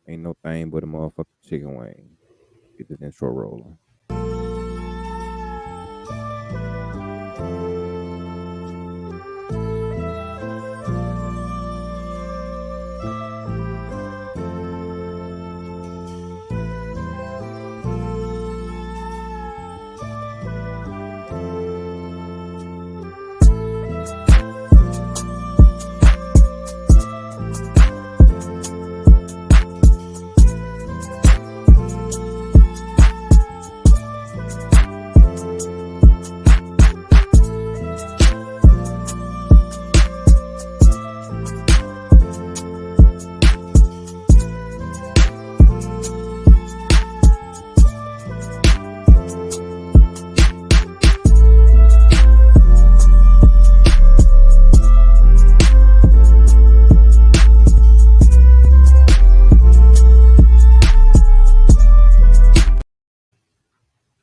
Ain't no thing but a motherfucking chicken wing. Get this intro rolling.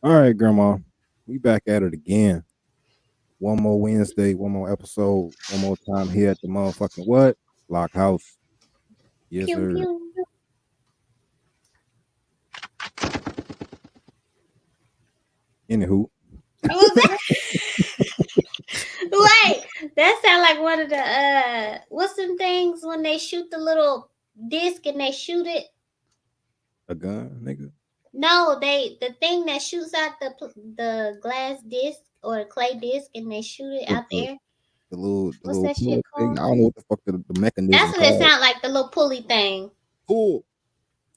All right, Grandma. We back at it again. One more Wednesday, one more episode, one more time here at the motherfucking what? Lock House. Yes, Pew sir. pew. Anywho, Was that? Wait, that sound like one of the what's them things when they shoot the little disc and they shoot it? a gun, nigga. No, the thing that shoots out the glass disc or the clay disc and they shoot it The, out the, there. the little the What's little that shit pull thing. called? I don't know what the fuck the mechanism That's what it called. sound like, the little pulley thing. Pull,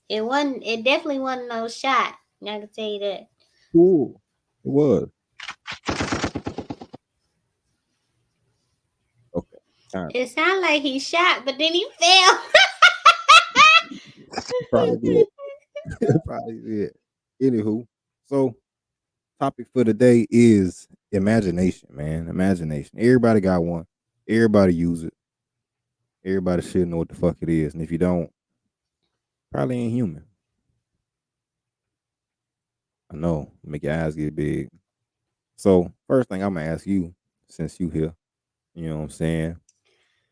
It wasn't. It definitely wasn't no shot. I can tell you that. pull. It was. Okay. All right. It sounded like he shot, but then he fell. Probably did. Probably did. Anywho, so topic for today is imagination, man. Imagination. Everybody got one. Everybody use it. Everybody should know what the fuck it is. And if you don't, probably ain't human. I know. Make your eyes get big. So first thing I'm gonna ask you, since you here, you know what I'm saying?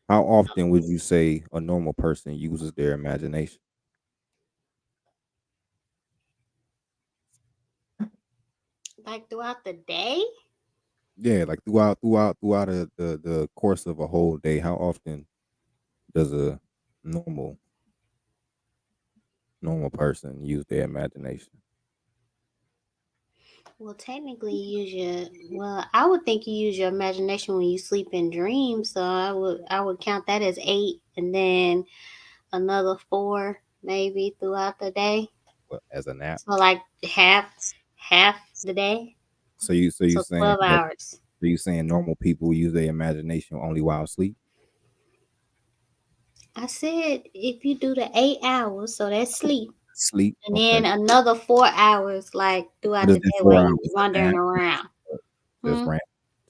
How often would you say a normal person uses their imagination? Like throughout the day. Yeah, like throughout the course of a whole day, how often does a normal normal person use their imagination? Well, technically, you use your. Well, I would think you use your imagination when you sleep and dream. So I would count that as 8, and then another 4 maybe throughout the day. What, as a nap? So like half the day. So you So saying 12 hours. normal people use their imagination only while asleep? I said if you do the 8 hours, so that's sleep, Sleep, and okay. then another 4 hours like What throughout is the that day 4 where hours? you A wandering nap? around. Just Hmm? ran,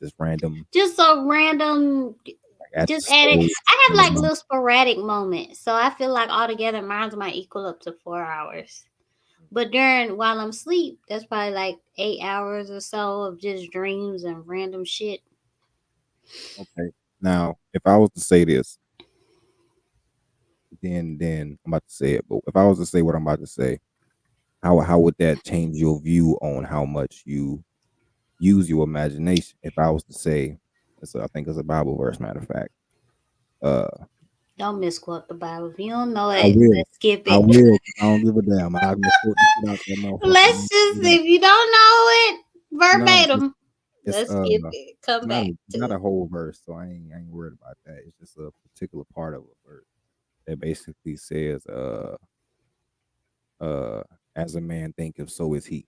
just random, Just so random. like at the Just add it. stove. I In have the like morning. little sporadic moments, so I feel like altogether mine might equal up to 4 hours. But while I'm asleep, that's probably like 8 hours or so of just dreams and random shit. Okay. Now, if I was to say this, then I'm about to say it. But if I was to say what I'm about to say, how would that change your view on how much you use your imagination? If I was to say, I think it's a Bible verse, matter of fact. Uh, Don't misquote the Bible. If you don't know I it, will. let's skip I it. will. 'Cause I don't give a damn. I'll misquote the shit out that motherfucker. I Let's don't just, give a damn. if you don't know it No, verbatim, it's let's skip it. it's Come not back a, to not it. a whole verse, so I ain't worried about that. It's just a particular part of a verse that basically says, uh, as a man thinketh, so is he.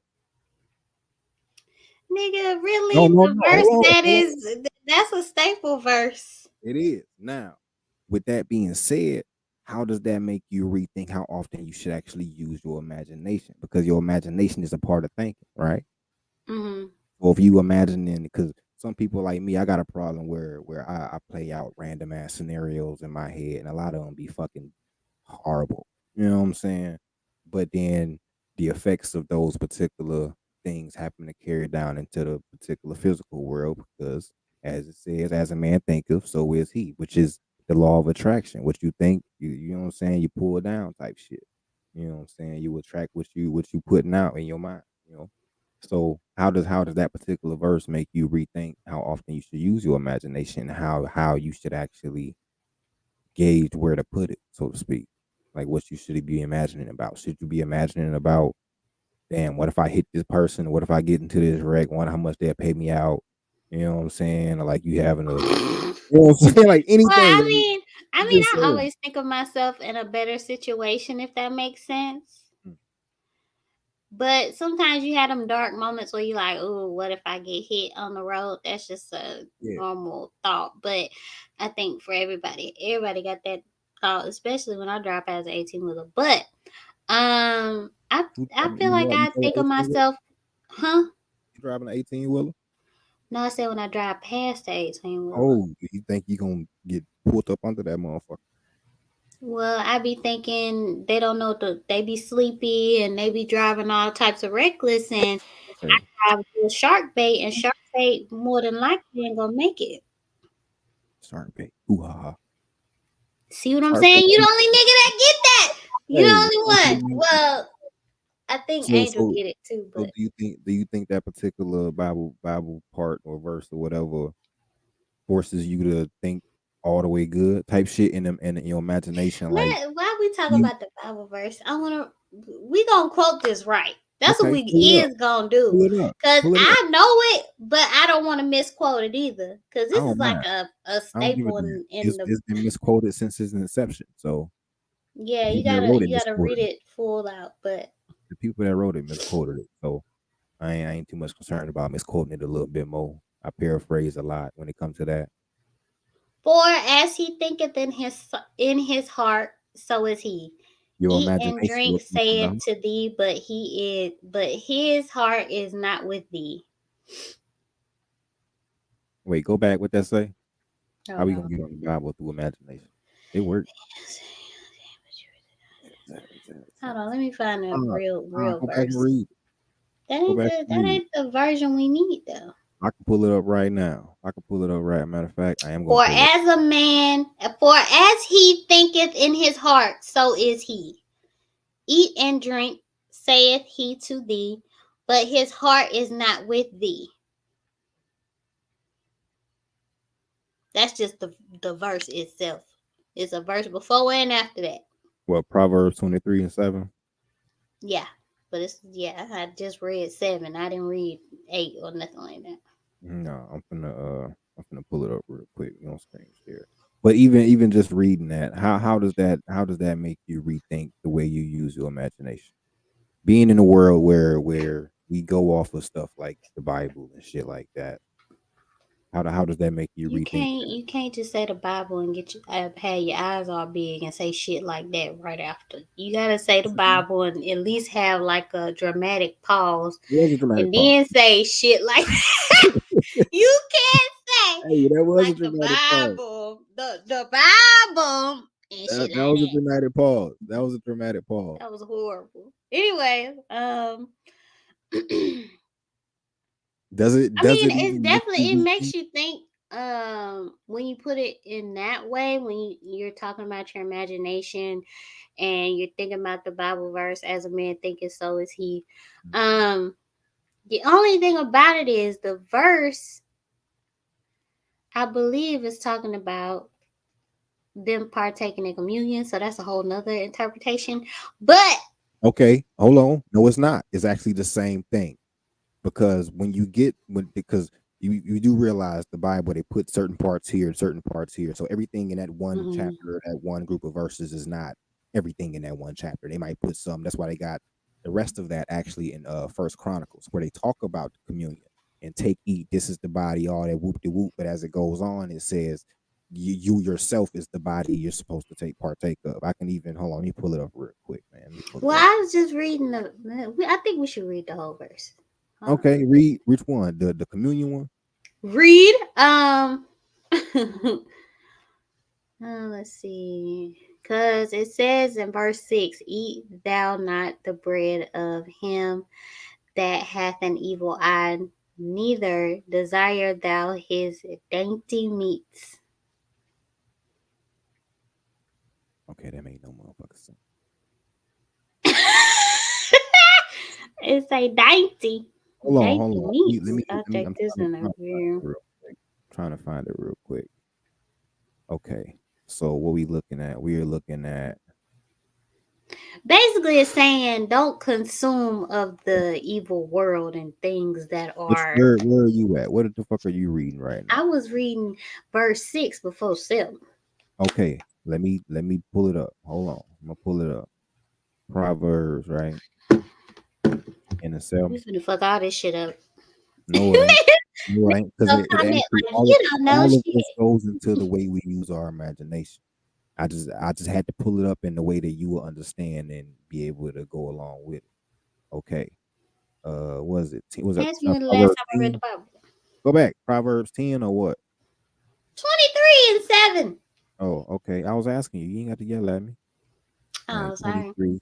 Nigga, No, really? no, The no. verse Hold on, hold on. that's a staple verse. It is. Now, with that being said, how does that make you rethink how often you should actually use your imagination? Because your imagination is a part of thinking, right? Mm-hmm. Or if you imagining, because some people like me, I got a problem where I play out random ass scenarios in my head, and a lot of them be fucking horrible. You know what I'm saying? But then the effects of those particular things happen to carry down into the particular physical world because, as it says, as a man thinketh, so is he, which is the law of attraction. What you think, you know what I'm saying, you pull down type shit. You know what I'm saying? You attract what you putting out in your mind. You know. So how does that particular verse make you rethink how often you should use your imagination, how you should actually gauge where to put it, so to speak? Like what you should be imagining about? Should you be imagining about, damn, what if I hit this person? What if I get into this wreck? Wonder how much they'll pay me out? You know what I'm saying? Or like you having a, you know what I'm saying? Like Well, anything. I Like, mean, I I'm mean, just I saying. always think of myself in a better situation, if that makes sense. Mm, But sometimes you have them dark moments where you like, oh, what if I get hit on the road? That's just a yeah. normal thought. But I think for everybody got that thought, especially when I drive past the 18 wheeler. But I feel like You I know what think of 18 wheeler? myself, huh? You driving an 18 wheeler? No, I said when I drive past the 18 wheeler. Oh, you think you gonna get pulled up under that motherfucker? Well, I be thinking they don't know they be sleepy and they be driving all types of reckless, and Okay. I with shark bait, and shark bait more than likely ain't gonna make it. Shark bait. Ooh ha ha. See what I'm Shark bait. saying? You the only nigga that get that. You the Hey, only okay, one. Well, I think so Angel so get it too, so but do you think that particular Bible part or verse or whatever forces you to think all the way good type shit in your imagination? Like man, why we talk you about the Bible verse? We gonna quote this right. That's what okay, we pull it up. is gonna do. Pull it up. Cause Pull it up. I know it, but I don't want to misquote it either. Cause I this is don't like mind. a I don't give a staple damn. in It's the it's been misquoted since its inception. So yeah. the people that wrote it You gotta read misquoted it. it full out. But The people that wrote it misquoted it. So I ain't too much concerned about misquoting it a little bit more. I paraphrase a lot when it comes to that. for as he thinketh in his heart, so is he. Your Eat and imagination drink, will come from the saith heart. to thee, but his heart is not with thee. Wait, go back. What that say? How Hold we gonna on. get on the Bible through imagination? It works. Hold on, let me find a real Go back and verse. read. Go back and That read. ain't the version we need though. I can pull it up right now. I can pull it up right. Matter of fact, I am gonna For pull it. as a man, for as he thinketh in his heart, so is he. Eat and drink, saith he to thee, but his heart is not with thee. That's just the verse itself. It's a verse before and after that. Well, Proverbs 23:7. Yeah. But I just read 7. I didn't read 8 or nothing like that. No, I'm finna pull it up real quick. You know, screen share. But even just reading that, how does that make you rethink the way you use your imagination? Being in a world where we go off of stuff like the Bible and shit like that. How does that make you rethink that? You can't just say the Bible and have your eyes all big and say shit like that right after. You gotta say the Bible and at least have like a dramatic pause It was a dramatic and pause. then say shit like you can't say Hey, that was a like the dramatic pause. Bible, the Bible and shit That like was a that. dramatic pause. That was a dramatic pause. That was horrible. Anyway, I Does it mean, does it it's even make you definitely it rethink? makes you think. When you put it in that way, when you're talking about your imagination and you're thinking about the Bible verse, as a man thinketh, so is he. Um, the only thing about it is the verse, I believe, is talking about them partaking in communion, so that's a whole nother interpretation. But Okay, hold on. No, it's not. It's actually the same thing. Because because you do realize the Bible, they put certain parts here and certain parts here. So everything in that one mhm. chapter, that one group of verses is not everything in that one chapter. They might put some. That's why they got the rest of that actually in First Chronicles, where they talk about communion and take, eat, this is the body, all that whoop de whoop. But as it goes on, it says you yourself is the body you're supposed to partake of. I can even hold on, let me pull it up real quick, man. Let me pull it Well, up. I was just reading I think we should read the whole verse. Hold on. Okay, read which one? The communion one? Read. Let's see. Because it says in verse 6, eat thou not the bread of him that hath an evil eye, neither desire thou his dainty meats. Okay, that made no motherfucking sense. It's a dainty. Hold Dainty on. meats. I'll Let me. take I'm this in a trying to find it review. real quick. Trying to find it real quick. Okay. So what we looking at? We are looking at. Basically, it's saying don't consume of the evil world and things that Which are. where are you at? What the fuck are you reading right I now? was reading verse 6 before 7. Okay. Let me pull it up. Hold on. I'm gonna pull it up. Proverbs, right? In the We seven. finna fuck all this shit up. No, it ain't. No, it ain't. Because So it comment actually like you don't know all of shit. this goes into the way we use our imagination. I just had to pull it up in the way that you will understand and be able to go along with it. Okay. Was it was it Ask me when the last Proverbs time I read the 10? Bible. Go back. Proverbs 10 or what? 23 and 7. Oh, okay. I was asking you. You ain't got to yell at me. All right, Oh, sorry. 23.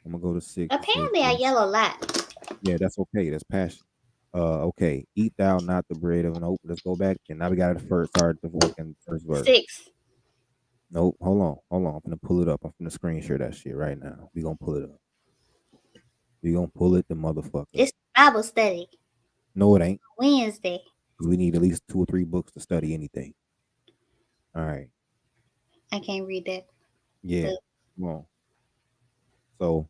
I'm gonna go to 6. It says Apparently, I this. yell a lot. Yeah, that's okay. That's passion. Okay. Eat thou not the bread of nope. Let's go back. And now we got to first start the fucking first verse. 6. Nope. Hold on. Hold on. I'm gonna pull it up. I'm gonna screen share that shit right now. We gonna pull it up. We gonna pull it the motherfucker up. It's Bible study. No, it ain't. Wednesday. 'Cause we need at least 2 or 3 books to study anything. All right. I can't read that. Yeah. But Come on. So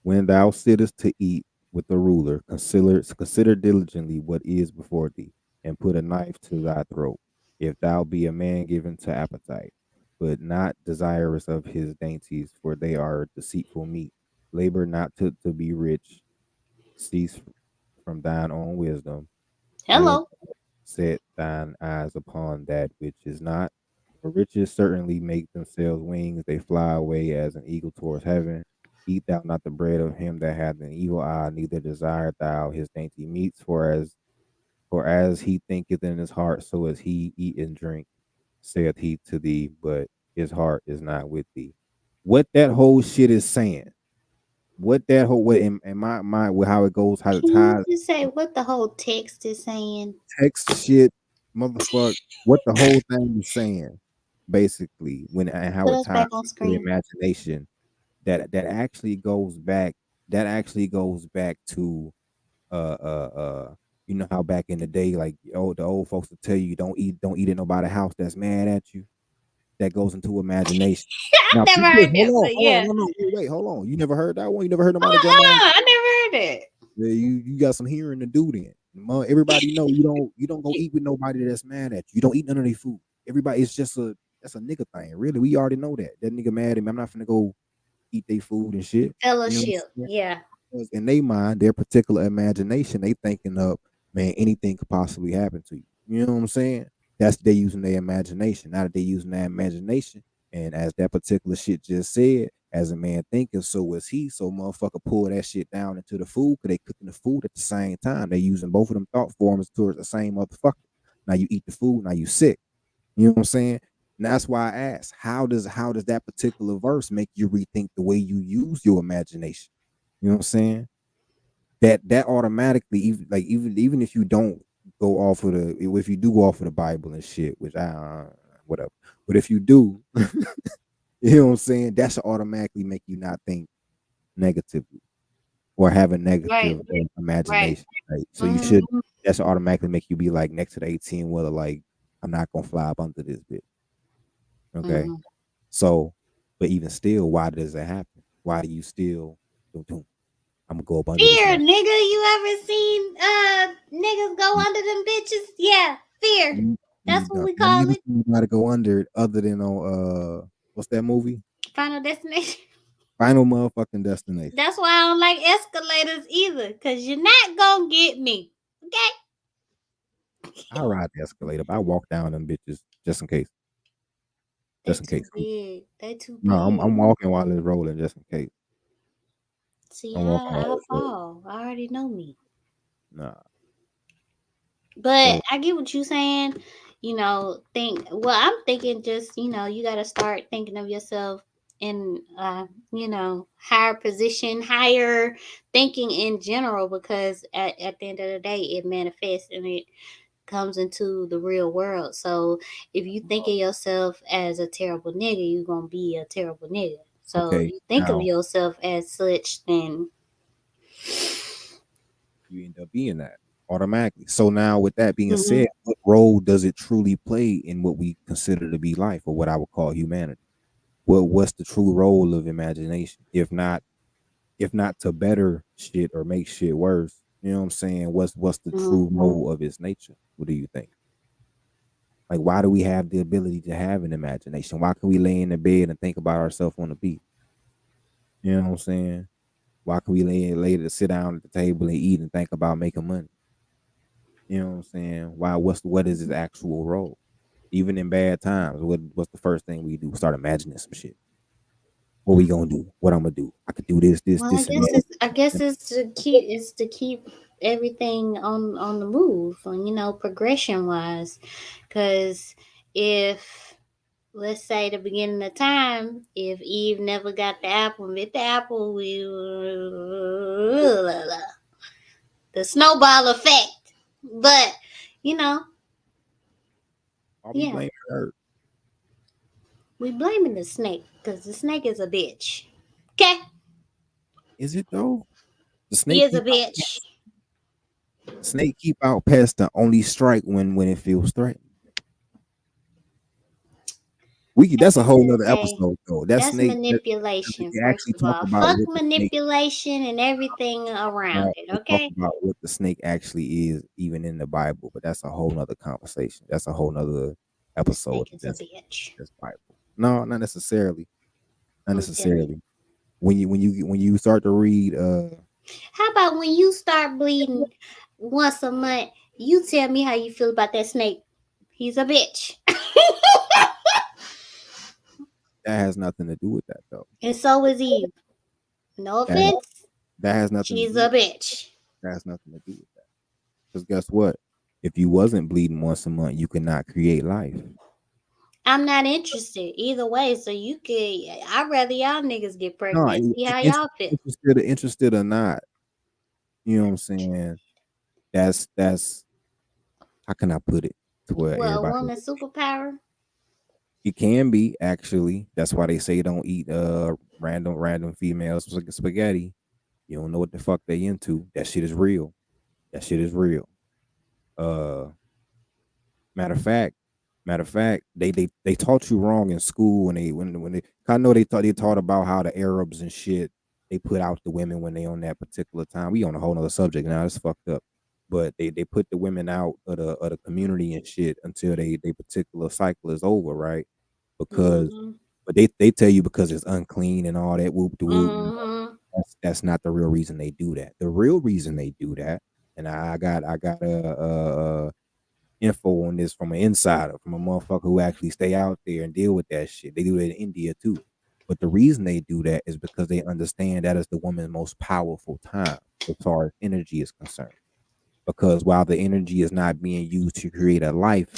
when thou sittest to eat with the ruler, consider diligently what is before thee, and put a knife to thy throat. If thou be a man given to appetite, but not desirous of his dainties, for they are deceitful meat. Labor not to be rich, cease from thine own wisdom. When hello. set thine eyes upon that which is not. For riches certainly make themselves wings, they fly away as an eagle towards heaven. Eat thou not the bread of him that hath an evil eye, neither desire thou his dainty meats, for as he thinketh in his heart, so is he eat and drink, saith he to thee, but his heart is not with thee. What that whole shit is saying, what that whole what in my with how it goes, how it Can you ties just say what the whole text is saying? text shit, motherfucker, what the whole thing is saying, basically, when and how Put it us ties back on into the screen. imagination, that actually goes back. That actually goes back to uh uh uh. You know how back in the day, like the old folks would tell you, don't eat at nobody's house that's mad at you. That goes into imagination. Now, I peep never this. heard that, but Hold on, yeah. no, wait, hold on. You never heard that one? You never heard nobody grandma? I never heard that. Yeah, you got some hearing to do then. Everybody know you don't go eat with nobody that's mad at you. You don't eat none of their food. Everybody, it's just a that's a nigga thing. Really, we already know that. That nigga mad at me. I'm not finna go eat their food and shit. You know what Fellowship. I'm saying? Yeah. Because in their mind, their particular imagination, they thinking of, man, anything could possibly happen to you. You know what I'm saying? That's they using their imagination. Now that they using their imagination, and as that particular shit just said, as a man thinking, so was he. So motherfucker pull that shit down into the food because they cooking the food at the same time. They using both of them thought forms towards the same motherfucker. Now you eat the food, now you sick. You know what I'm saying? And that's why I asked, how does that particular verse make you rethink the way you use your imagination? You know what I'm saying? That automatically, even if you don't go off of the, if you do go off of the Bible and shit, which I whatever, but if you do, you know what I'm saying, that should automatically make you not think negatively or have a Right. negative Right. imagination, right? So you should Mm-hmm. that should automatically make you be like next to the 18 whether like I'm not gonna fly up under this bit, okay? Mm-hmm. So, but even still, why does that happen? Why do you still I'm gonna go up under this Fear, mother? nigga. You ever seen niggas go under them bitches? Yeah. Fear. That's what we I call never it. seen nobody go under it other than on what's that movie? Final destination. Final motherfucking destination. That's why I don't like escalators either. Cause you're not gonna get me. Okay? I ride the escalator, but I walk down them bitches just in case. They Just in too case. big. They too No, big. I'm walking while it's rolling just in case. See, I'm walking while I'll it's rolling. fall. I already know me. Nah. But So I get what you're saying. Well, I'm thinking just, you got to start thinking of yourself in, higher position, higher thinking in general, because at the end of the day, it manifests and it comes into the real world. So if you think of yourself as a terrible nigga, you're going to be a terrible nigga. So if okay. you think of Now yourself as such, then You end up being that automatically. So now, with that being Mhm. said, what role does it truly play in what we consider to be life, or what I would call humanity? What's the true role of imagination? If not to better shit or make shit worse, you know what I'm saying? What's the Mhm. true role of its nature? What do you think? Like, why do we have the ability to have an imagination? Why can we lay in the bed and think about ourselves on the beach? You know what I'm saying? Why can we lay to sit down at the table and eat and think about making money? You know what I'm saying? Why? What is his actual role? Even in bad times, what's the first thing we do? Start imagining some shit. What we gonna do? What I'm gonna do? I could do this, this, Well, this, and that. I guess it's to keep everything on the move, progression wise. Because if let's say the beginning of time, if Eve never got the apple, and bit the apple, the snowball effect. But you know, I'll be yeah, blaming her. we blaming the snake because the snake is a bitch. Okay, Is it though? The he snake is a keep out bitch. pests. Snake keep out pests to only strike when it feels threatened. That's a whole nother Hey, episode though. That that's snake that we manipulation, can first actually of talk all. about Fuck what the snake manipulation and everything around it, to talk okay? about what the snake actually is, even in the Bible. But that's a whole nother conversation. That's a whole nother The episode snake of is a bitch. this Bible. No, not necessarily. Not I'm telling you. necessarily. When you start to read How about when you start bleeding once a month, you tell me how you feel about that snake. He's a bitch. that has nothing to do with that though. And so is Eve. No That offense. that has nothing to She's do a with bitch. that has nothing to do with that. Because guess what? If you wasn't bleeding once a month, you could not create life. I'm not interested either way. So I'd rather y'all niggas get No, pregnant and see how y'all feel. interested or not, you know what I'm saying? That's how can I put it to where Well, a everybody woman's superpower. it can be actually. That's why they say don't eat random females with spaghetti. You don't know what the fuck they into. That shit is real. That shit is real. Uh Matter of fact, they taught you wrong in school when they. I know they taught about how the Arabs and shit they put out the women when they on that particular time. We on a whole nother subject now. It's fucked up, but they put the women out of the community and shit until they particular cycle is over, right? Because Mm-hmm. but they tell you because it's unclean and all that whoop de whoop. Mm-hmm. That's not the real reason they do that. The real reason they do that, and I got info on this from an insider, from a motherfucker who actually stay out there and deal with that shit. They do that in India too. But the reason they do that is because they understand that is the woman's most powerful time as far as energy is concerned. Because while the energy is not being used to create a life,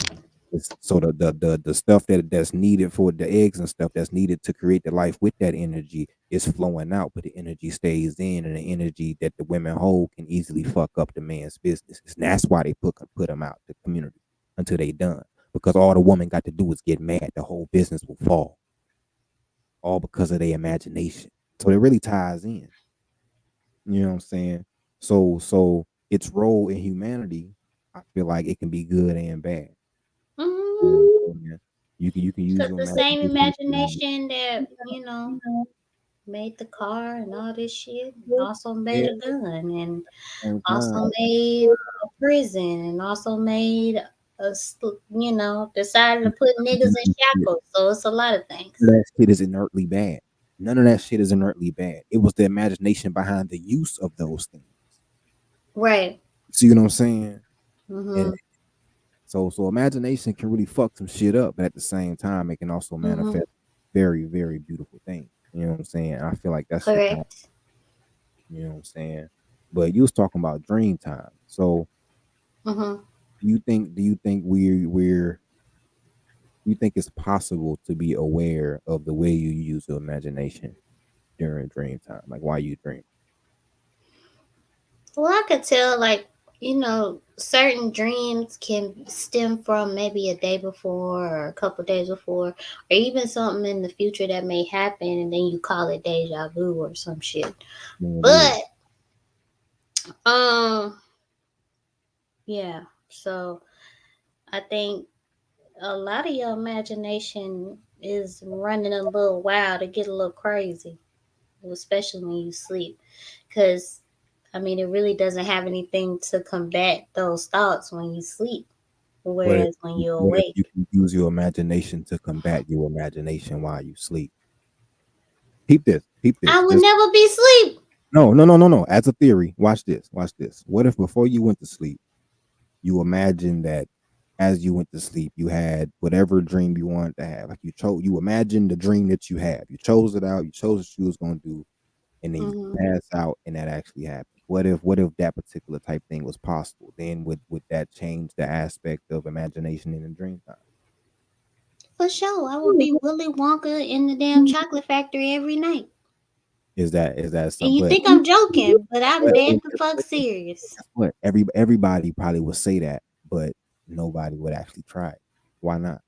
so the stuff that's needed for the eggs and stuff that's needed to create the life with that energy is flowing out, but the energy stays in, and the energy that the women hold can easily fuck up the man's business. And that's why they put them out the community until they done. Because all the woman got to do is get mad, the whole business will fall, all because of their imagination. So it really ties in. You know what I'm saying? So its role in humanity, I feel like it can be good and bad. You know Mm-hmm. what I'm saying? You can use Cause your the same imagination to imagination that made the car and all this shit, also made yeah, a gun, and same time. also made a prison, and also made decided to put niggas in shackles. So it's a lot of things. That shit is inertly bad. None of that shit is inertly bad. It was the imagination behind the use of those things. Right. See what I'm saying? And Mhm. so imagination can really fuck some shit up, but at the same time, it can also Mhm. manifest very, very beautiful things. You know what I'm saying? I feel like that's just kind of, Correct. you know what I'm saying? But you was talking about dream time. So Mhm. do you think you think it's possible to be aware of the way you use your imagination during dream time? Like why you dream? Well, I could tell, like, certain dreams can stem from maybe a day before or a couple days before, or even something in the future that may happen, and then you call it deja vu or some shit. Man, it is. But, Yeah. So I think a lot of your imagination is running a little wild to get a little crazy, especially when you sleep. Because, I mean, it really doesn't have anything to combat those thoughts when you sleep, What if whereas when you're what if awake. you can use your imagination to combat your imagination while you sleep? Peep this. Peep I this. would Just never be asleep. no, no, no, no, no. As a theory, watch this. Watch this. What if before you went to sleep, you imagine that as you went to sleep, you had whatever dream you wanted to have. Like you imagined the dream that you have. You chose it out. You chose what you was gonna do, and then you Hmm. pass out, and that actually happened. What if that particular type thing was possible? Then would that change the aspect of imagination in the dream time? For sure. I would be Willy Wonka in the damn chocolate factory every night. Is that And something? you think I'm joking, but I'm But, dead the fuck serious. guess what? Everybody probably would say that, but nobody would actually try it. Why not?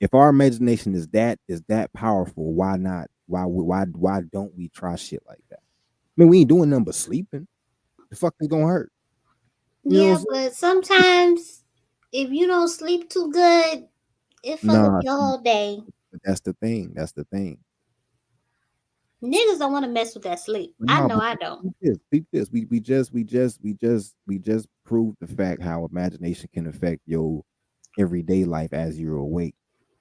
If our imagination is that powerful, why not? Why don't we try shit like that? I mean, we ain't doing nothing but sleeping. The fuck is gonna hurt? You know what I'm Yeah, saying? but sometimes if you don't sleep too good, it fuck up Nah, your see, whole day. that's the thing. That's the thing. Niggas don't want to mess with that sleep. I No, know but I don't. peep this. We just proved the fact how imagination can affect your everyday life as you're awake.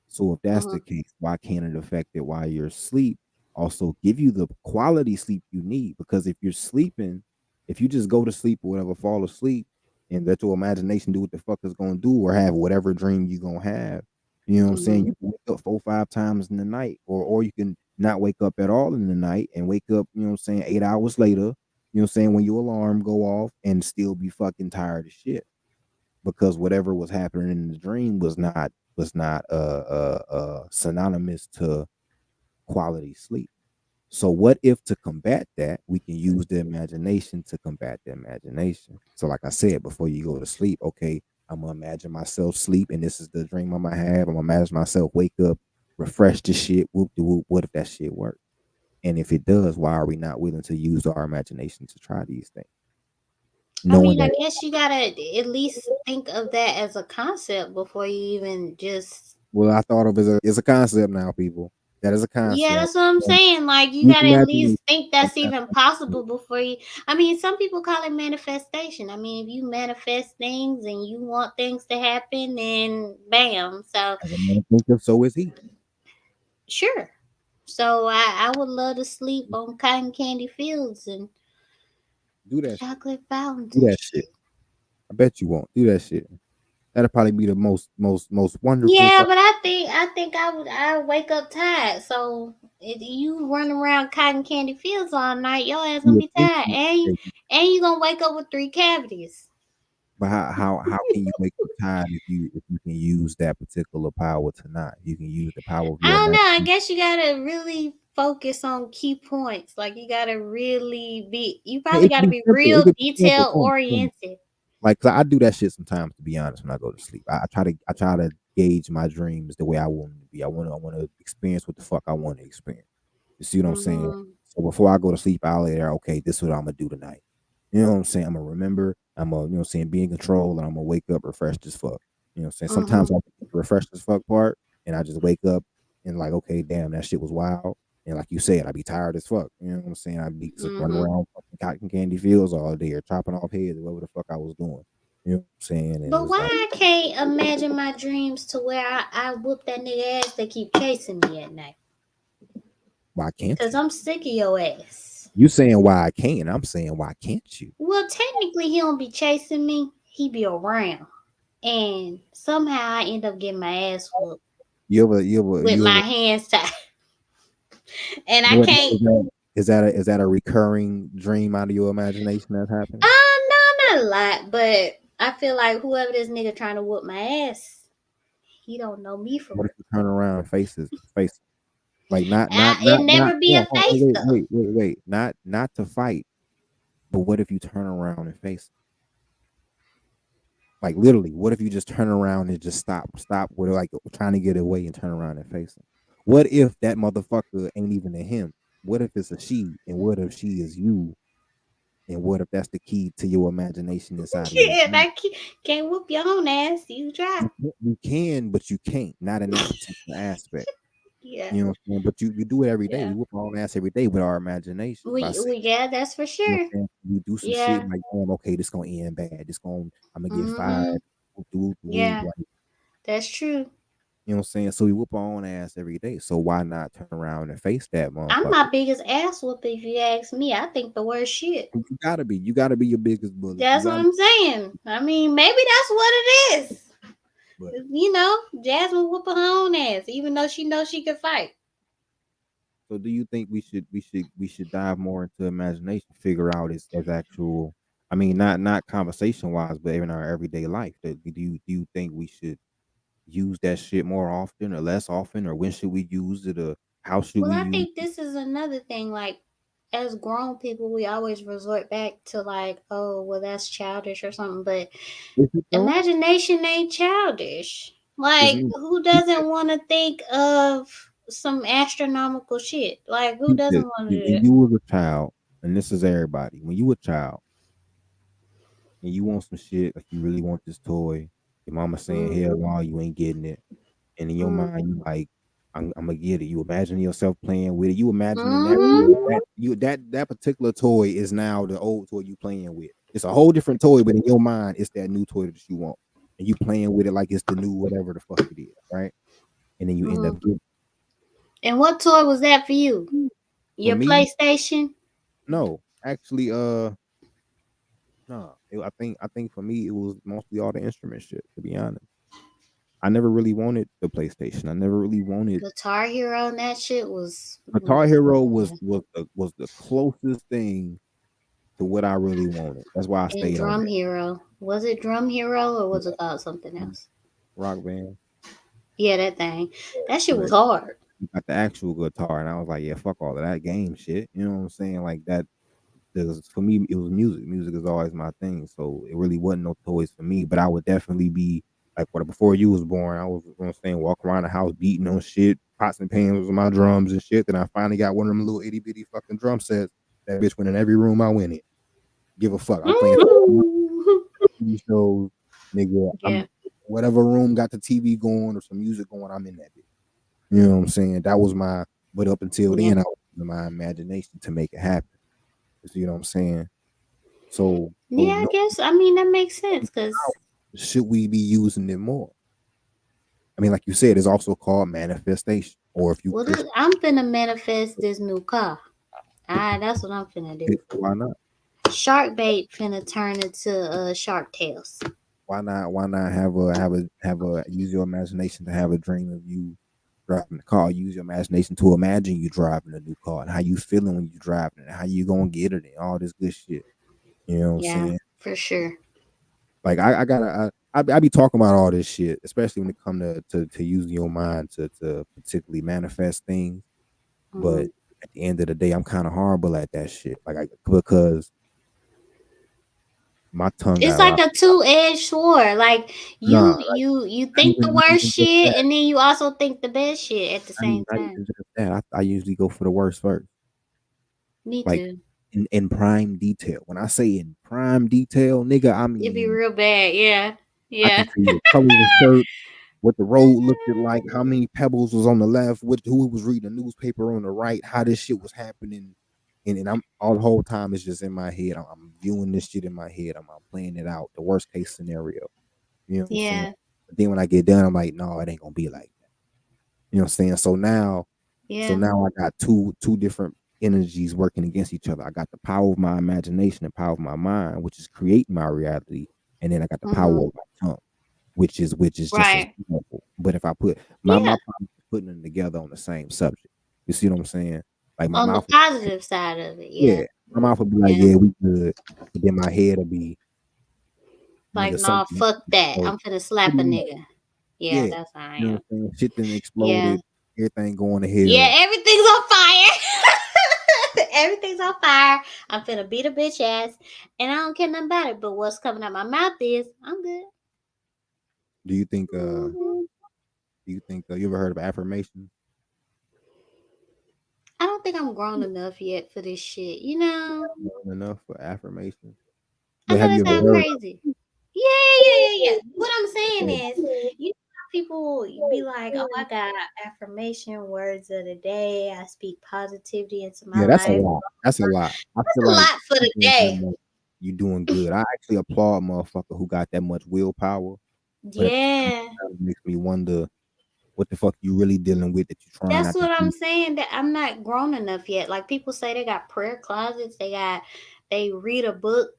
So if that's Hmm. the case, why can't it affect it while you're asleep? Also give you the quality sleep you need. Because if you're sleeping, if you just go to sleep or whatever, fall asleep and let your imagination do what the fuck it's gonna do or have whatever dream you're gonna have, you know what I'm saying? Hmm. You can wake up 4 or 5 times in the night, or you can not wake up at all in the night and wake up, you know what I'm saying, 8 hours later, you know what I'm saying, when your alarm go off and still be fucking tired as shit because whatever was happening in the dream was not synonymous to quality sleep. So what if to combat that we can use the imagination to combat the imagination? So like I said, before you go to sleep, okay, I'm gonna imagine myself sleep and this is the dream I'm gonna have. I'm gonna imagine myself wake up, refresh the shit, whoop de whoop. What if that shit works? And if it does, why are we not willing to use our imagination to try these things, I knowing mean, I that? guess you gotta at least think of that as a concept before you even just. Well, I thought of it as a concept now, people. That is a Yeah, concept. that's what I'm Um, saying. Like, you use gotta at imagination. least think that's even possible before you. I mean, some people call it manifestation. I mean, if you manifest things and you want things to happen, then bam. So, As a man thinketh, so is he. sure. So, I would love to sleep on cotton candy fields and Do that shit. chocolate fountains Do and that shit. shit. I bet you won't. Do that shit. That'll probably be the most wonderful. Yeah, but I think I wake up tired. So if you run around cotton candy fields all night, your ass You gonna would be think, tired, and you gonna wake up with three cavities. but how can you wake up tired if you can use that particular power to not? You can use the power of I your don't know. I imagination. guess you gotta really focus on key points. Like you gotta really be. You probably It could gotta be be simple. It real could be simple. detail Boom. oriented. Like 'cause I do that shit sometimes. To be honest, when I go to sleep, I try to gauge my dreams the way I want them to be. I want to experience what the fuck I want to experience. You see what I'm saying? Hmm. So before I go to sleep, I'll lay there. Okay, this is what I'm gonna do tonight. You know what I'm saying? I'm gonna remember. I'm gonna, you know what I'm saying, be in control, and I'm gonna wake up refreshed as fuck. You know what I'm saying? Hmm. Sometimes I get the refreshed as fuck part, and I just wake up and like, okay, damn, that shit was wild. And like you said, I'd be tired as fuck. You know what I'm saying? I'd be just running Hmm. around fucking cotton candy fields all day or chopping off heads or whatever the fuck I was doing. You know what I'm saying? And But it's why like, I can't imagine my dreams to where I whoop that nigga ass that keep chasing me at night? why can't Cause you? I'm sick of your ass. You saying why I can't? I'm saying why can't you? Well, technically, he don't be chasing me. He be around, and somehow I end up getting my ass whooped You ever, you ever, with you my ever? hands tied, and I What can't. is that a recurring dream out of your imagination that's happening? No, not a lot, but I feel like whoever this nigga trying to whoop my ass, he don't know me for What real. if you turn around and face like not It not never be a hold on, face though. wait, not to fight, but what if you turn around and face him? Like literally, what if you just turn around and just stop with like trying to get away and turn around and face him? What if that motherfucker ain't even a him? What if it's a she, and what if she is you And what if that's the key to your imagination inside of your Yeah, brain? can't whoop your own ass. You try. You can, but you can't. Not in that particular aspect. Yeah, You know what I'm saying? But you do it every day. yeah. We whoop our own ass every day with our imagination by We saying, yeah, that's for you know sure. what I'm saying? We do some shit Yeah. like, damn, okay, this gonna end bad. This gonna I'm gonna get fired. Mhm. Yeah, Like, that's true. you know what I'm saying? So we whoop our own ass every day. So why not turn around and face that I'm motherfucker? my biggest ass whoop if you ask me. I think the worst shit. You gotta be. You gotta be your biggest bully. You That's what gotta. I'm saying. I mean, maybe that's what it is. But You know, Jasmine whooping her own ass, even though she knows she could fight. so, do you think we should dive more into imagination, figure out its actual? I mean, not conversation wise, but in our everyday life. That do you think we should use that shit more often or less often, or when should we use it, or how should Well, we I use think it? this is another thing. Like, as grown people, we always resort back to, like, oh, well, that's childish or something. But Is it though? imagination ain't childish. It's Like, me. who Peep doesn't this. want to think of some astronomical shit? Like, who Peep doesn't this. want to do When that? you was a child, and this is everybody. When you a child and you want some shit, like you really want this toy, your mama saying, Mm, "Hell no, you ain't getting it." And in your mm, mind, you like, I'm gonna get it. You imagine yourself playing with it. You imagining that toy, mm-hmm. that particular toy is now the old toy you playing with. It's a whole different toy, but in your mind, it's that new toy that you want, and you playing with it like it's the new whatever the fuck it is, right? And then you end up Mm. getting. And what toy was that for you? For Your me, PlayStation? no, actually, no. I think for me, it was mostly all the instrument shit. To be honest, I never really wanted the PlayStation. I never really wanted. Guitar Hero and that shit was Guitar Hero was yeah. the closest thing to what I really wanted. That's why I And stayed on Drum that. Hero. Was it Drum Hero or was Yeah, it called something mhm. else? Rock band. Yeah, that thing. That shit But was hard. you got the actual guitar, and I was like, yeah, fuck all of that game shit. You know what I'm saying? Like that. Because for me, it was music. Music is always my thing. So it really wasn't no toys for me. But I would definitely be like, what before you was born, I was, you know what I'm saying, walking around the house beating on shit, pots and pans with my drums and shit. Then I finally got one of them little itty bitty fucking drum sets. That bitch went in every room I went in. Give a fuck. I'm playing Mhm. TV shows, nigga. Yeah, Whatever room got the TV going or some music going, I'm in that bitch. You know what I'm saying? That was my. But up until yeah, then, I was using my imagination to make it happen. You see what I'm saying? So yeah. I no, guess I mean that makes sense how because should we be using it more? I mean, like you said, it's also called manifestation. Or if you well, push I'm finna manifest this new car. Ah, that's what I'm finna do. it, why not? Shark bait finna turn into shark tails. Why not have a use your imagination to have a dream of you driving the car. Use your imagination to imagine you driving a new car and how you feeling when you driving it, how you gonna get it, and all this good shit. You know what I'm Yeah, saying? for sure. Like I gotta I be talking about all this shit, especially when it come to using your mind to particularly manifest things. But Hmm. at the end of the day, I'm kind of horrible at that shit. Because my tongue It's got a like lot. a two-edged sword. Like Nah, like you not think even the not worst even just shit that. and then you also think the best shit at the same Not time. even just that. I usually go for the worst first. Me Like too. in prime detail. When I say in prime detail, nigga, I It'd be mean real bad. Yeah. I can Yeah. tell you the colors of shirt, what the road looked at like, how many pebbles was on the left, who was reading the newspaper on the right, how this shit was happening. And I'm all the whole time it's just in my head. I'm viewing this shit in my head. I'm playing it out, the worst case scenario. You know what I'm saying? Yeah. But then when I get done, I'm like, no, it ain't gonna be like that. You know what I'm saying? So Yeah. now I got two different energies working against each other. I got the power of my imagination and power of my mind, which is creating my reality, and then I got the power Hmm. of my tongue, which is just as Right. powerful. But if I put my Yeah. problem is putting them together on the same subject. You see what I'm saying? Like my On the mouth, positive side of it. Yeah. yeah, my mouth would be like, Yeah. yeah, we good, but then my head will be Like, nigga nah, something. fuck that. So I'm finna pretty slap a much, nigga. Yeah, yeah. that's how I You know am. what I'm saying? Shit then Yeah. exploded, everything going to Yeah, hell. everything's on fire. Everything's on fire. I'm finna beat a bitch ass. And I don't care nothing about it. But what's coming out my mouth is I'm good. Do you think Hmm. you ever heard of affirmation? I don't don't think I'm grown enough yet for this shit. You know, enough for affirmation. I But know have that you ever sounds heard? crazy. Yeah. What I'm saying is, you know, how people be like, "Oh, I got affirmation words of the day. I speak positivity into my Yeah, that's a life." lot. That's a lot. I That's feel a like lot for the you doing that day. much, you doing good. I actually applaud motherfucker who got that much willpower, but at the same Yeah, time, it makes me wonder what the fuck you really dealing with that you trying that's not to what I'm do. saying. That I'm not grown enough yet. Like people say, they got prayer closets. They read a book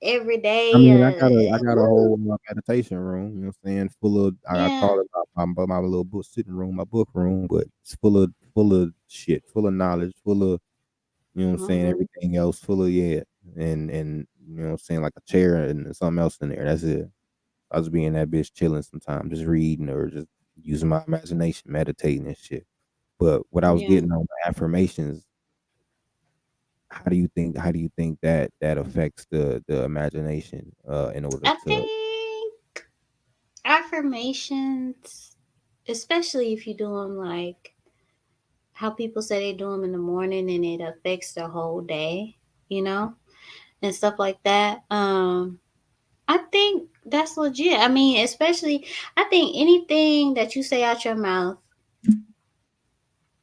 every I day. mean, I got a Ooh, whole meditation room, you know what I'm saying, full of I yeah. call it my little book sitting room, my book room, but it's full of shit, full of knowledge, full of, you know what I'm saying, Hmm. everything else, full of, yeah, and you know what I'm saying, like a chair and something else in there. That's it. I was being that bitch chilling sometimes, just reading or just using my imagination, meditating and shit. But what I was Yeah. getting on the affirmations, how do you think that affects the imagination in order I to. think affirmations, especially if you do them like how people say they do them in the morning and it affects the whole day, you know, and stuff like that. I think that's legit. I mean, especially, I think anything that you say out your mouth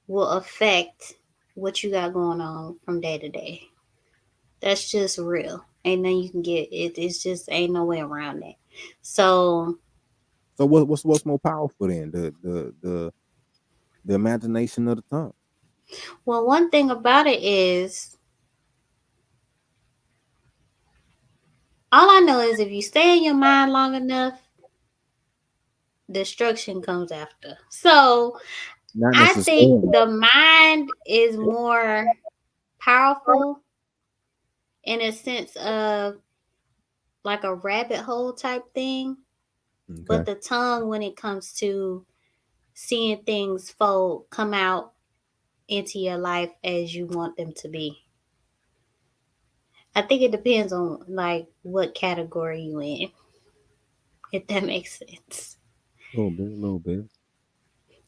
will affect what you got going on from day to day. That's just real. Ain't nothing you can get. It's just ain't no way around that. So, So what's more powerful then? The imagination of the tongue. well, one thing about it is, all I know is if you stay in your mind long enough, destruction comes after. So, Not I think necessarily. the mind is more powerful in a sense of like a rabbit hole type thing, but Okay. the tongue, when it comes to seeing things fold, come out into your life as you want them to be. I think it depends on like what category you in, if that makes sense. A little bit, a little bit.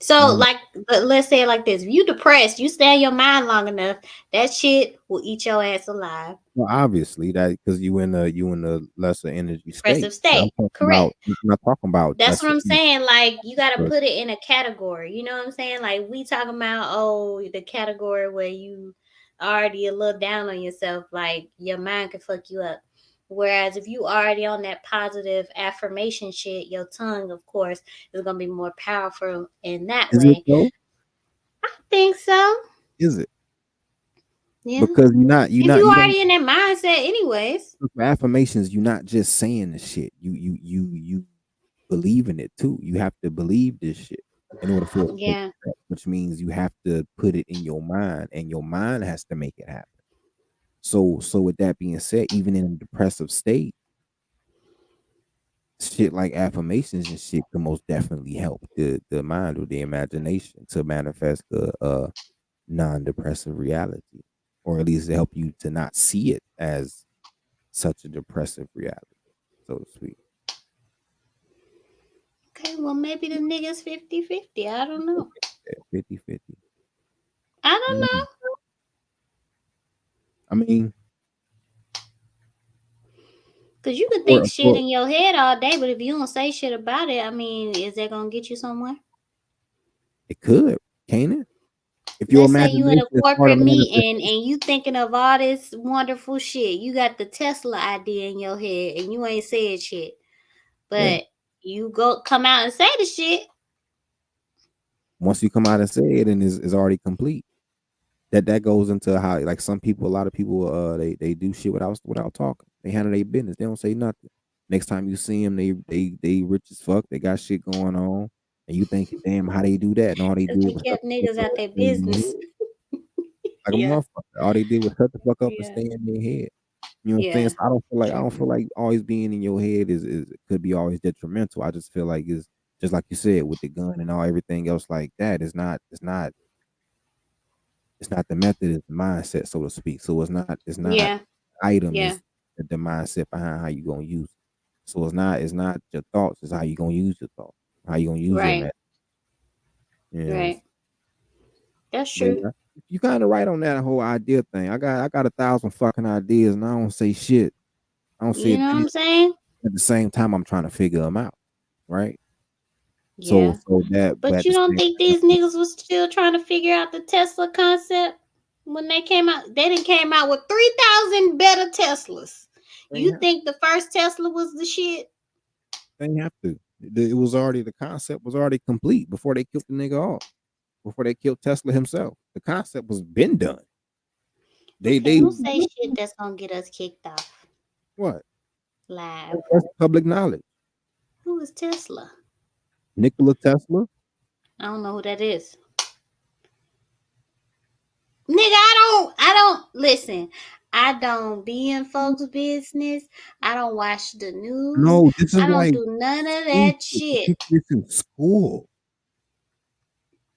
So, Um, like, let's say it like this: if you depressed, you stay in your mind long enough, that shit will eat your ass alive. well, obviously that because you in a lesser energy state. Depressive But state, I'm talking correct? about. I'm not talking about. That's Let's what say I'm saying. Like, you got to but put it in a category. You know what I'm saying? Like, we talking about, oh, the category where you already a little down on yourself, like your mind can fuck you up. Whereas if you already on that positive affirmation shit, your tongue, of course, is gonna be more powerful in that is it way. though? I think so. Is it? Yeah. Because you're not you If not you you don't already in that mindset, anyways. for affirmations. You're not just saying the shit. You believe in it too. You have to believe this shit in order for it to take Yeah. effect, which means you have to put it in your mind, and your mind has to make it happen. So with that being said, even in a depressive state, shit like affirmations and shit can most definitely help the mind or the imagination to manifest the non-depressive reality, or at least to help you to not see it as such a depressive reality, so to speak. Okay. Well, maybe the niggas 50-50. I don't know. 50-50. I don't know. I mean, Cause you could think for, shit for in your head all day, but if you don't say shit about it, I mean, is that gonna get you somewhere? it could, can't it? If your Let's say you in a imagination is part of corporate meeting manifestation, and you thinking of all this wonderful shit. You got the Tesla idea in your head and you ain't said shit. yeah. But you go come out and say the shit. Once you come out and say it, and is already complete. That goes into how, like, some people, a lot of people, they do shit without talking. They handle their business. They don't say nothing. Next time you see them, they rich as fuck. They got shit going on, and you thinking, damn, how they do that? And all they Cause did they was shut kept the fuck niggas up out and their stay in their business. head. Like a Yeah. motherfucker. All they did was shut the fuck up and Yeah. stay in their head. You know what I'm saying? Yeah. So I don't feel like always being in your head is could be always detrimental. I just feel like it's just like you said with the gun and all everything else like that. It's not the method, it's the mindset, so to speak. So it's not Yeah. item, Yeah. is the mindset behind how you gonna use it. So it's not your thoughts, it's how you gonna use your thoughts, how you gonna use your Right. method. Yes. Right. That's But true. You kind of right on that whole idea thing. I got 1,000 fucking ideas, and I don't say shit. I don't say You a know what damn. I'm saying? At the same time, I'm trying to figure them out, right? So Yeah. so that, but But at you the don't same think time, these niggas was still trying to figure out the Tesla concept when they came out? They didn't came out with 3,000 better Teslas. they ain't You have, think the first Tesla was the shit? they ain't have to. It was already, the concept was already complete before they killed the nigga off. Before they killed Tesla himself, the concept was been done. Okay, They who say shit that's gonna get us kicked off what? live? That's public knowledge. Who is Tesla? Nikola Tesla. I don't know who that is. Nigga, I don't listen. I don't be in folks' business. I don't watch the news. No, this is I don't why do none of they that shit. teach this in school,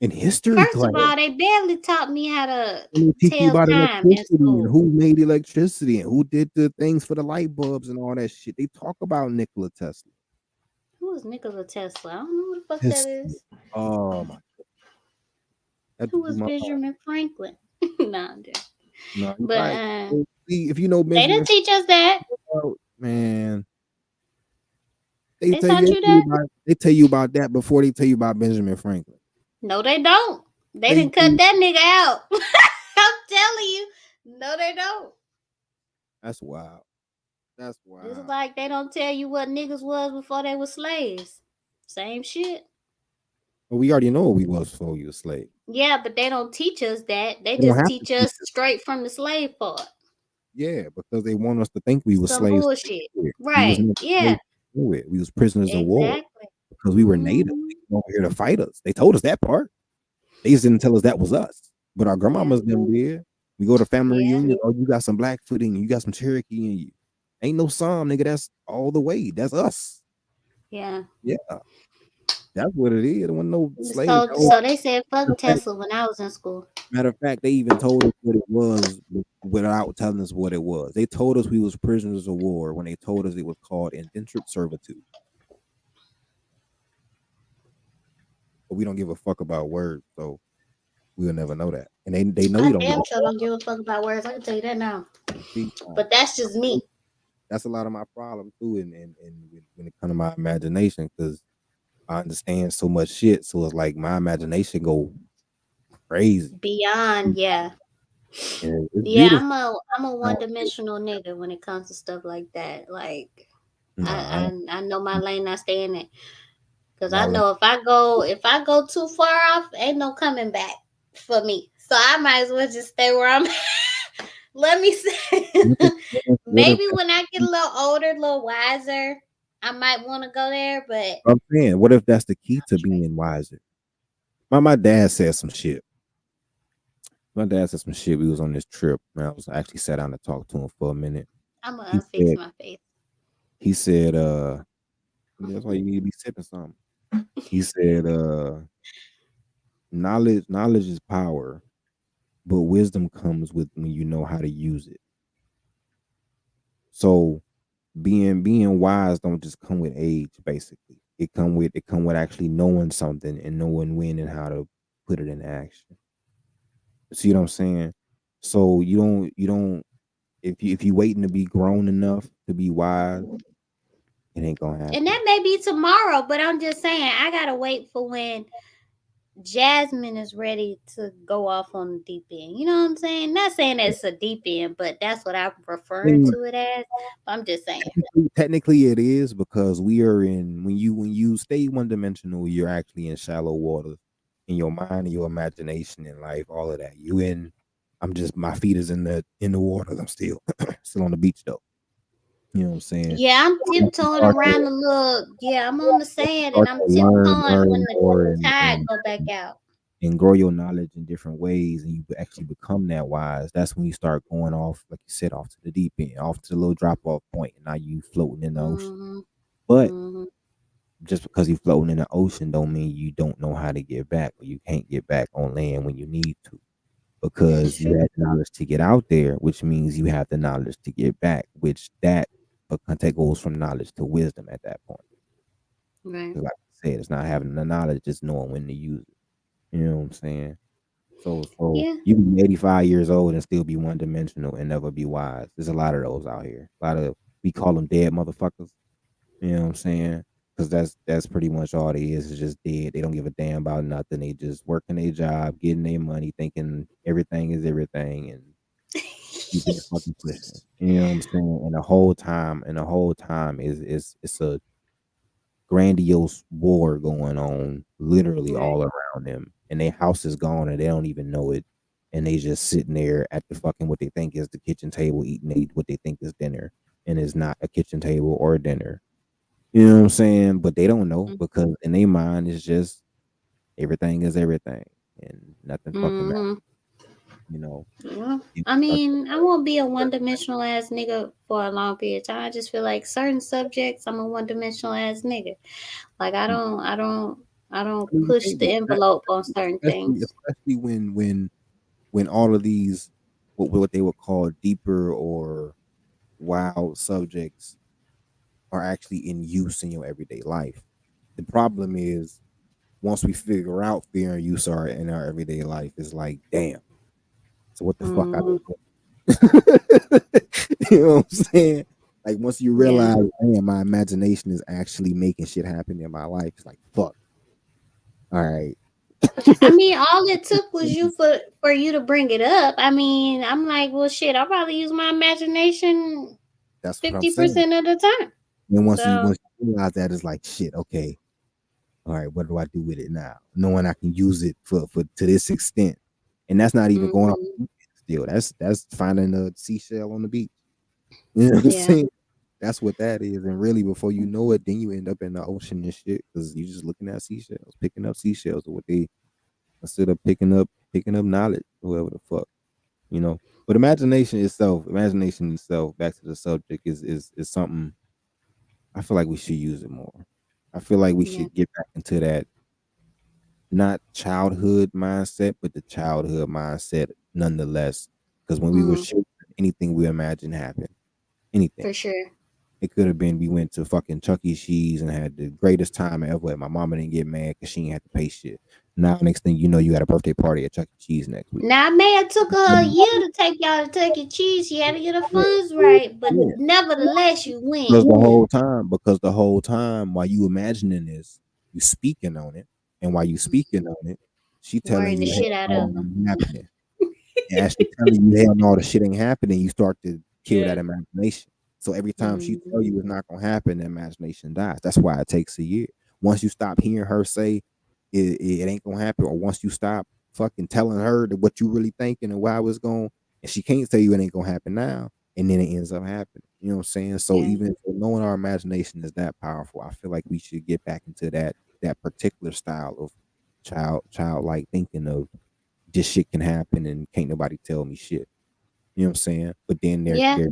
in history First class. of all, they barely taught me how to And they teach you tell about time in electricity and school. who made electricity and who did the things for the light bulbs and all that shit. They talk about Nikola Tesla. Who is Nikola Tesla? I don't know who the fuck that History. is. Oh my, that Who just blew was my mind. Benjamin Franklin? Nah, I'm joking. No, you're But right. See, if you know they Benjamin didn't teach us that. Franklin, man, They taught you that? they tell you about that before they tell you about Benjamin Franklin. No, they don't. They They didn't cut do. that nigga out. I'm telling you. No, they don't. That's wild. That's Just wild. like they don't tell you what niggas was before they were slaves. Same shit. But we already know what we was before we was slaves. Yeah, but they don't teach us that. They They don't just have to teach teach us us. straight from the slave part. Yeah, because they want us to think we were Some slaves. bullshit. We was Right. never Yeah. slaves to do it. We was prisoners of war Exactly. because we were native. Hmm. They came over here to fight us. They told us that part. They just didn't tell us that was us. But our Yeah. grandmamas them did. We go to family Yeah. reunion. Oh, you got some Blackfoot in you. You got some Cherokee in you. Ain't no some nigga. That's all the way. That's us. Yeah. Yeah, that's what it is. There wasn't no slave. So they said fuck Tesla when I was in school. Matter of fact, they even told us what it was without telling us what it was. They told us we was prisoners of war when they told us it was called indentured servitude. But we don't give a fuck about words, so we'll never know that. And they know we I don't give damn a sure don't give a fuck about words. I can tell you that now. fuck. But that's just me. That's a lot of my problem too, and when it comes to my imagination, because I understand so much shit. So it's like my imagination go crazy, Beyond, yeah. and it's Yeah, beautiful. I'm a one dimensional nigga when it comes to stuff like that. Like Nah, I know my lane, I stay in it. Cause I my know if I go too far off, ain't no coming back for me. So I might as well just stay where I'm at. Let me say what if maybe when I get a little older, a little wiser, I might want to go there, but I'm saying, what if that's the key I'm to straight. being wiser? My dad said some shit. My dad said some shit. We was on this trip, and I was actually sat down to talk to him for a minute. I'm He gonna fix said, my face. he said, that's why you need to be sipping something. He said, knowledge is power, but wisdom comes with when you know how to use it. So being wise don't just come with age, basically. It come with actually knowing something and knowing when and how to put it in action. See what I'm saying? So you don't if you waiting to be grown enough to be wise, it ain't gonna And happen. that may be tomorrow, but I'm just saying I gotta wait for when Jasmine is ready to go off on the deep end. You know what I'm saying? Not saying that it's a deep end, but that's what I'm referring And to it as. I'm just saying. technically it is because we are in when you stay one dimensional, you're actually in shallow waters in your mind and your imagination and life, all of that. You in I'm just my feet is in the water. I'm still on the beach though. You know what I'm saying? Yeah, I'm You tiptoeing start around to the little. Yeah, I'm on the sand and start I'm to tiptoeing when learn the more tide go back out. and grow your knowledge in different ways and you actually become that wise. That's when you start going off, like you said, off to the deep end, off to the little drop off point, and now you floating in the ocean. Mhm. But Mhm. just because you're floating in the ocean don't mean you don't know how to get back or you can't get back on land when you need to. That's Because you true. have the knowledge to get out there, which means you have the knowledge to get back, which that take goes from knowledge to wisdom at that point. Right. 'Cause like I said, it's not having the knowledge, just knowing when to use it. You know what I'm saying? So Yeah. you can be 85 years old and still be one dimensional and never be wise. There's a lot of those out here. A lot of we call them dead motherfuckers. You know what I'm saying? Because that's pretty much all they is just dead. They don't give a damn about nothing. They just working their job, getting their money, thinking everything is everything, and keeping it fucking pushing. You know what I'm saying? And the whole time is it's a grandiose war going on literally Right. all around them, and their house is gone and they don't even know it, and they just sitting there at the fucking what they think is the kitchen table eating what they think is dinner, and it's not a kitchen table or dinner. You know what I'm saying? But they don't know because in their mind it's just everything is everything and nothing fucking matters. Mm-hmm. You know, Well, you I start mean, I won't be a to- one-dimensional ass nigga for a long period of time. I just feel like certain subjects, I'm a one-dimensional ass nigga. Like I don't I mean, you push think the that, envelope on certain things. especially when all of these what they would call deeper or wild subjects are actually in use in your everyday life. The problem is once we figure out fear and use are in our everyday life, it's like, damn. So what the fuck I Mm, been you know what I'm saying? Like once you yeah. realize, damn, my imagination is actually making shit happen in my life. It's like, fuck. All right. I mean, all it took was for you to bring it up. I mean, I'm like, well, shit. I'll probably use my imagination That's what I'm saying. 50% of the time. And So, once you realize that, it's like, shit. Okay, all right. What do I do with it now? Knowing I can use it for to this extent, and that's not even going off hmm, the deep end still. That's finding a seashell on the beach. You know what I'm yeah, saying? That's what that is. And really, before you know it, then you end up in the ocean and shit because you just looking at seashells, picking up seashells, or what they instead of picking up knowledge, whoever the fuck, you know. But imagination itself, back to the subject, is something I feel like we should use it more. I feel like we yeah, should get back into that not childhood mindset, but the childhood mindset nonetheless. Because when we were mm, children, anything we imagine happened. Anything. for sure. It could have been we went to fucking Chuck E. Cheese and had the greatest time ever. And my mama didn't get mad because she didn't have to pay shit. Now, next thing you know, you got a birthday party at Chuck E. Cheese next week. Now, it may have took her a year to take y'all to Chuck E. Cheese. She had to get her funds right, but Yeah, nevertheless, you because went. the whole time while you imagining this, you speaking on it, and while you speaking on it, she telling Worrying the you, shit "Hell out no, of it her. ain't happening." And as she telling you, "Hell no, the shit ain't happening," you start to kill Yeah. that imagination. So every time she Mm-hmm. tell you it's not gonna happen, the imagination dies. That's why it takes a year. Once you stop hearing her say it ain't gonna happen, or once you stop fucking telling her that what you really thinking and why it's going, and she can't tell you it ain't gonna happen now, and then it ends up happening. You know what I'm saying? So Yeah. even so knowing our imagination is that powerful, I feel like we should get back into that particular style of childlike thinking of this shit can happen and can't nobody tell me shit. You know what I'm saying? But then Yeah. there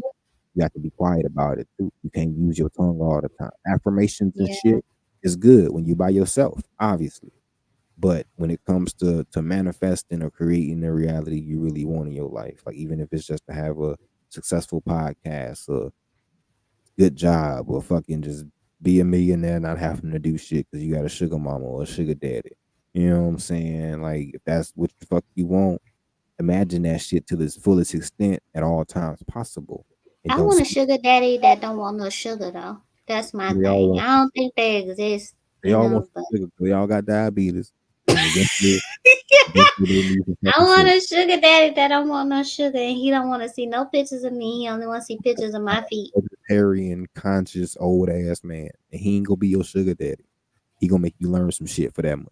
you have to be quiet about it too. You can't use your tongue all the time. Affirmations and Yeah. shit is good when you by yourself, obviously. But when it comes to manifesting or creating the reality you really want in your life, like even if it's just to have a successful podcast or good job or fucking just be a millionaire, not having to do shit because you got a sugar mama or a sugar daddy. You know what I'm saying? Like if that's what the fuck you want, imagine that shit to its fullest extent at all times possible, and I don't want a speak. sugar daddy that don't want no sugar though. That's my They all thing. want. I don't think they exist, They all want but some sugar. They all got diabetes, and eventually they need some I fucking want sugar. a sugar daddy that don't want no sugar and he don't want to see no pictures of me. He only want to see pictures of my feet. Vegetarian, conscious, old ass man, and he ain't gonna be your sugar daddy. He gonna make you learn some shit for that money.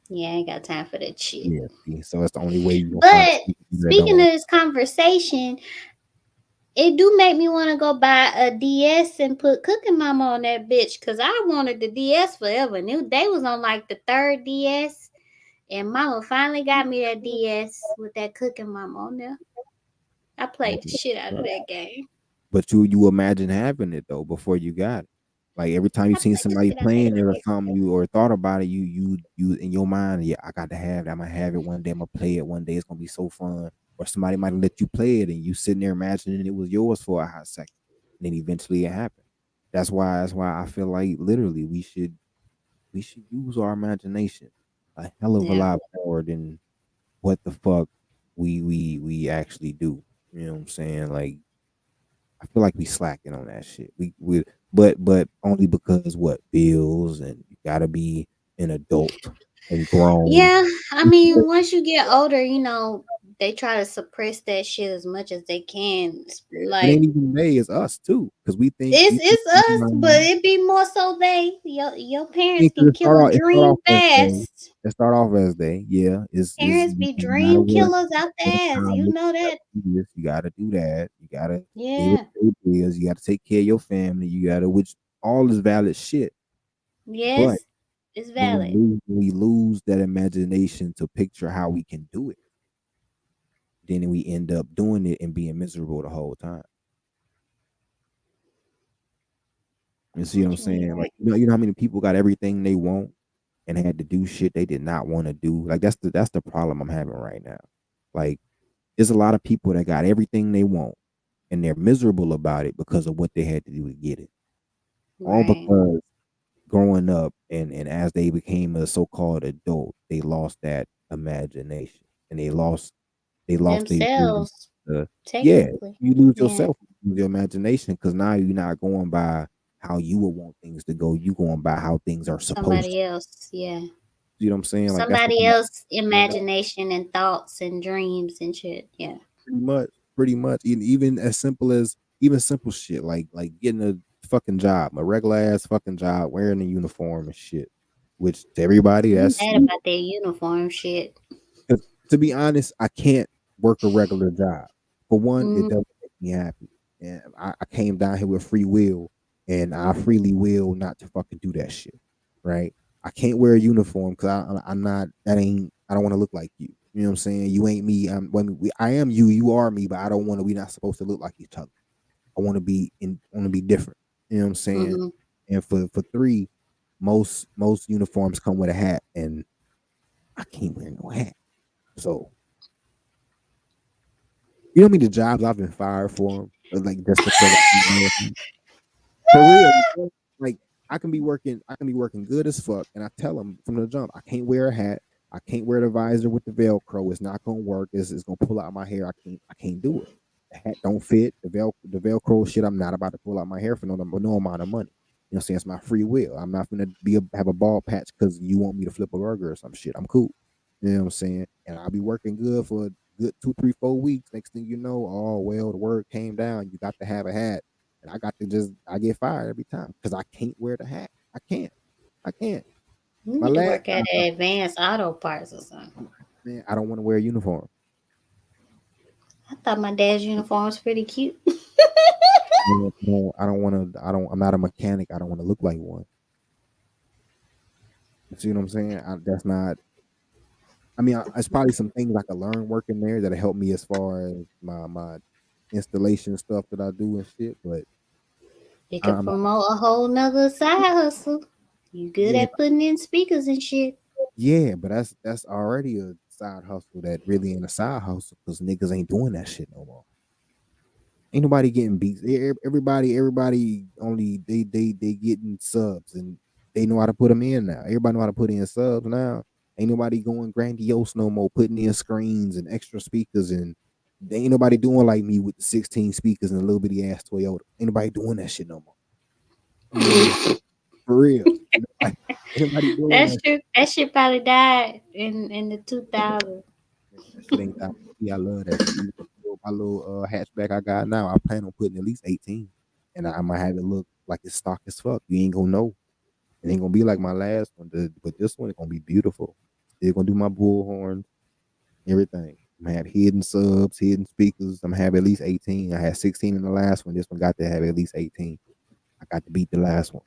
Yeah, I ain't got time for that shit. Yeah, see? So that's the only way you gonna find a But sugar daddy that don't speaking want. of this conversation, it do make me want to go buy a DS and put Cooking Mama on that bitch because I wanted the DS forever. And they was on like the third DS, and Mama finally got me that DS with that Cooking Mama on there. I played the shit out of that game. But you imagine having it though before you got it. Like every time you I seen played the somebody shit out of that playing it or game. something, you or thought about it, you in your mind, yeah, I got to have it. I'm gonna have it one day. I'm gonna play it one day. It's gonna be so fun. Or somebody might let you play it, and you sitting there imagining it was yours for a hot second, and then eventually it happened. That's why I feel like literally we should use our imagination a hell of a Yeah. lot more than what the fuck we actually do. You know what I'm saying? Like I feel like we slacking on that shit. We but only because what bills and you gotta be an adult and grown. Yeah, I mean, once you get older, they try to suppress that shit as much as they can. It Like ain't even they, it's us too. Cause we think it's us, but it be more so they. Your parents can it kill a start dream off as they. fast. It start off as they, yeah. Is Parents no be matter dream what, killers out the no matter ass. how You much know you gotta that. do this, you gotta do that. You gotta be able to Yeah. pay bills. You gotta take care of your family. You gotta, which all is valid shit. But Yes, it's when valid. we lose that imagination to picture how we can do it, then we end up doing it and being miserable the whole time. You see what I'm Unfortunately, saying? you're Like right. you know how many people got everything they want and had to do shit they did not want to do. Like that's the problem I'm having right now. Like there's a lot of people that got everything they want and they're miserable about it because of what they had to do to get it. All Right. because growing up and as they became a so-called adult, they lost that imagination and they lost the ability Themselves, to, yeah, technically. you lose Yeah. yourself, you lose your imagination because now you're not going by how you would want things to go. You going by how things are supposed to. Somebody else. Yeah. You know what I'm saying? Like that's the Somebody problem. else imagination and thoughts and dreams and shit. Yeah. Pretty much, pretty much. Even as simple as even simple shit like getting a fucking job, a regular ass fucking job, wearing a uniform and shit. Which to everybody, I'm that's mad about that uniform shit. 'cause to be honest, I can't work a regular job. For one, it Mm, doesn't make me happy. And I came down here with free will, and I freely will not to fucking do that shit. Right? I can't wear a uniform because I'm not. That ain't. I don't want to look like you. You know what I'm saying? You ain't me. I am you. You are me. But I don't want to. We not supposed to look like each other. I want to be in. Want to be different. You know what I'm saying? mm-hmm. And for three, most uniforms come with a hat, and I can't wear no hat. So you know how many jobs I've been fired for, like just because for real. Like I can be working good as fuck, and I tell them from the jump, I can't wear a hat, I can't wear the visor with the Velcro. It's not gonna work. It's gonna pull out my hair. I can't do it. The hat don't fit. The Velcro shit. I'm not about to pull out my hair for no amount of money. You know what I'm saying? It's my free will. I'm not gonna have a ball patch because you want me to flip a burger or some shit. I'm cool. You know what I'm saying? And I'll be working good for a good 2, 3, 4 weeks. Next thing you know, oh well, the word came down. You got to have a hat, and I get fired every time because I can't wear the hat. I can't. I can't. You My need to last work at job, Advanced Auto Parts or something. man, I don't want to wear a uniform. I thought my dad's uniform was pretty cute. No, I don't want to. I don't. I'm not a mechanic. I don't want to look like one. You see what I'm saying? That's not. I mean, it's probably some things I could learn working there that'll help me as far as my installation stuff that I do and shit. But You could I'm not. promote a whole nother side hustle. You good Yeah, at putting in speakers and shit. yeah, but that's already a side hustle that really ain't a side hustle because niggas ain't doing that shit no more. Ain't nobody getting beats. Everybody only they getting subs and they know how to put them in now. Everybody know how to put in subs now. Ain't nobody going grandiose no more, putting in screens and extra speakers and they ain't nobody doing like me with the 16 speakers and a little bitty ass Toyota. Ain't nobody doing that shit no more. You know what I'm for real. Ain't nobody doing That's that. true. That shit probably died in the 2000s. Man, that shit ain't that. Yeah, I love that shit. Even my little hatchback I got now, I plan on putting at least 18, and I might have it look like it's stock as fuck. You ain't gonna know. It ain't gonna be like my last one, but this one is gonna be beautiful. Still gonna do my bullhorn, everything. I'm gonna have hidden subs, hidden speakers. I'm gonna have at least 18. I had 16 in the last one. This one got to have at least 18. I got to beat the last one.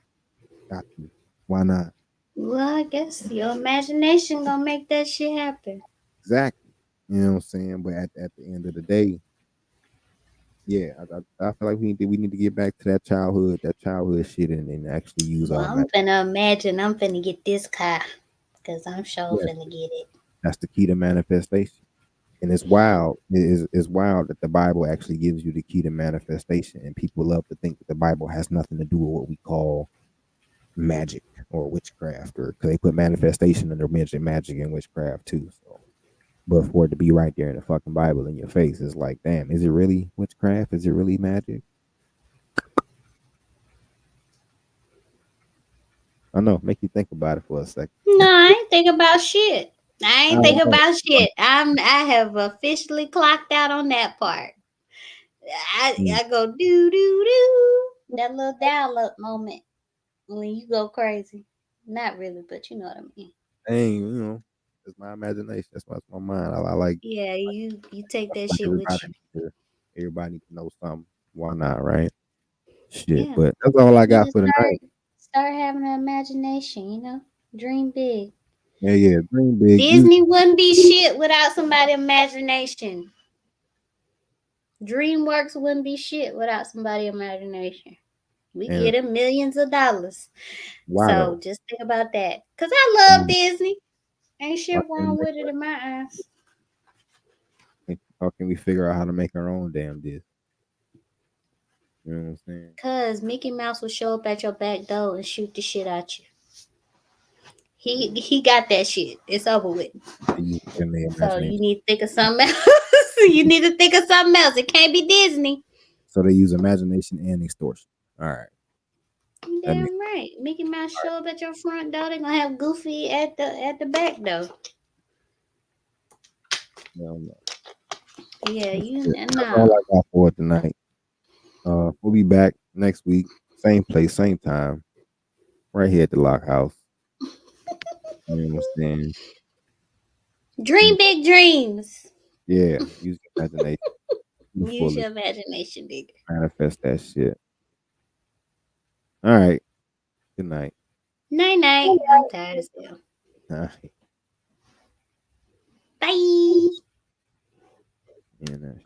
Got to. Why not? Well, I guess your imagination gonna make that shit happen. Exactly. You know what I'm saying? But at the end of the day, yeah, I feel like we need to get back to that childhood shit and actually use Well, our I'm magic. finna imagine I'm finna get this car. Cause I'm sure Yeah, finna get it. that's the key to manifestation. And it's wild. It's wild that the Bible actually gives you the key to manifestation. And people love to think that the Bible has nothing to do with what we call magic or witchcraft, or because they put manifestation under magic and witchcraft too. So But for it to be right there in the fucking Bible in your face, it's like, damn, is it really witchcraft? Is it really magic? I know, make you think about it for a second. No, I ain't think about shit. I I ain't think don't know. about shit. I have officially clocked out on that part. Mm. I go do do do that little dial up moment when you go crazy. Not really, but you know what I mean. Dang, it's my imagination. That's my mind. I like. Yeah, you take I feel that like shit with you. everybody need to know something. Why not, right? Shit, Yeah, but that's all I you got just for tonight. start having an imagination. Dream big. Yeah, yeah. Dream big. You Disney wouldn't be shit without somebody's imagination. DreamWorks wouldn't be shit without somebody's imagination. We and get them millions of dollars. why So though? just think about that. Cause I I love mean, Disney. Ain't why shit can't we wrong make with it in my eyes. how can we figure out how to make our own damn disc? You know what I'm saying? Cause Mickey Mouse will show up at your back door and shoot the shit out you. He got that shit. It's over with. They use it in their So you imagination. need to think of something else. You need to think of something else. It can't be Disney. So they use imagination and extortion. All right, that makes Damn right. Mickey Mouse show up at your front door. They're gonna have Goofy at the back door. no. Yeah, That's you it. That's all nah. I got for tonight. We'll be back next week, same place, same time, right here at the Lock House. You know what I'm saying? Dream And big dreams. yeah, use your imagination to the Use fullest. your imagination, nigga. Manifest that shit. All right. Good night. Night night. I'm tired as hell. All right. Bye. And